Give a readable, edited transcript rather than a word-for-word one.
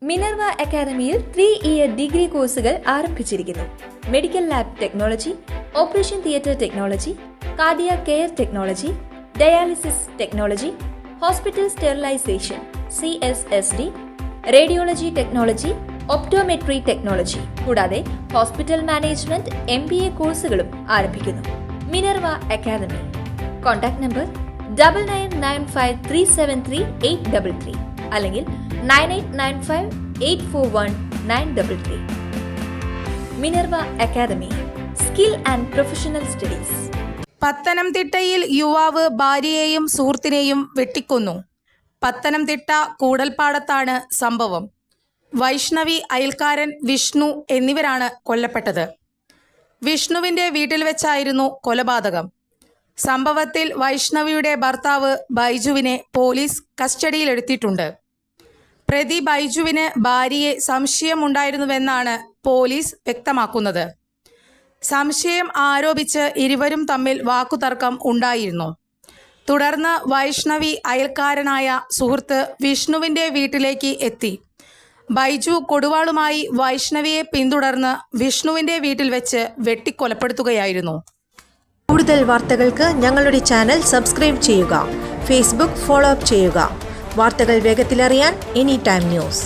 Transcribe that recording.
Minerva അക്കാദമിയിൽ 3-ഇയർ degree കോഴ്സുകൾ ആരംഭിച്ചിരിക്കുന്നു. Medical lab technology, operation theatre technology, cardiac care technology, dialysis technology, hospital sterilisation CSSD, radiology technology, optometry technology കൂടാതെ hospital management MBA കോഴ്സുകളും ആരംഭിക്കുന്നു. Minerva academy. Contact number 9995373833 അല്ലെങ്കിൽ 9895841933. Minerva academy, skill and professional studies. പത്തനംതിട്ടയിൽ യുവാവ് ഭാര്യയെയും സുഹൃത്തിനെയും വെട്ടിക്കൊന്നു. പത്തനംതിട്ട കൂടൽപ്പാടത്താണ് സംഭവം. വൈഷ്ണവി, അയൽക്കാരൻ വിഷ്ണു എന്നിവരാണ് കൊല്ലപ്പെട്ടത്. വിഷ്ണുവിൻ്റെ വീട്ടിൽ വെച്ചായിരുന്നു കൊലപാതകം. സംഭവത്തിൽ വൈഷ്ണവിയുടെ ഭർത്താവ് ബൈജുവിനെ പോലീസ് കസ്റ്റഡിയിലെടുത്തിട്ടുണ്ട്. പ്രതി ബൈജുവിന് ഭാര്യയെ സംശയമുണ്ടായിരുന്നുവെന്നാണ് പോലീസ് വ്യക്തമാക്കുന്നത്. സംശയം ആരോപിച്ച് ഇരുവരും തമ്മിൽ വാക്കുതർക്കം ഉണ്ടായിരുന്നു. തുടർന്ന് വൈഷ്ണവി അയൽക്കാരനായ സുഹൃത്ത് വിഷ്ണുവിൻ്റെ വീട്ടിലേക്ക് എത്തി. ബൈജു കൊടുവാളുമായി വൈഷ്ണവിയെ പിന്തുടർന്ന് വിഷ്ണുവിൻ്റെ വീട്ടിൽ വെച്ച് വെട്ടിക്കൊലപ്പെടുത്തുകയായിരുന്നു. കൂടുതൽ വാർത്തകൾക്ക് ഞങ്ങളുടെ ചാനൽ സബ്സ്ക്രൈബ് ചെയ്യുക. ഫേസ്ബുക്ക് ഫോളോ അപ്പ് ചെയ്യുക. വാർത്തകൾ വേഗത്തിലറിയാൻ Anytime News.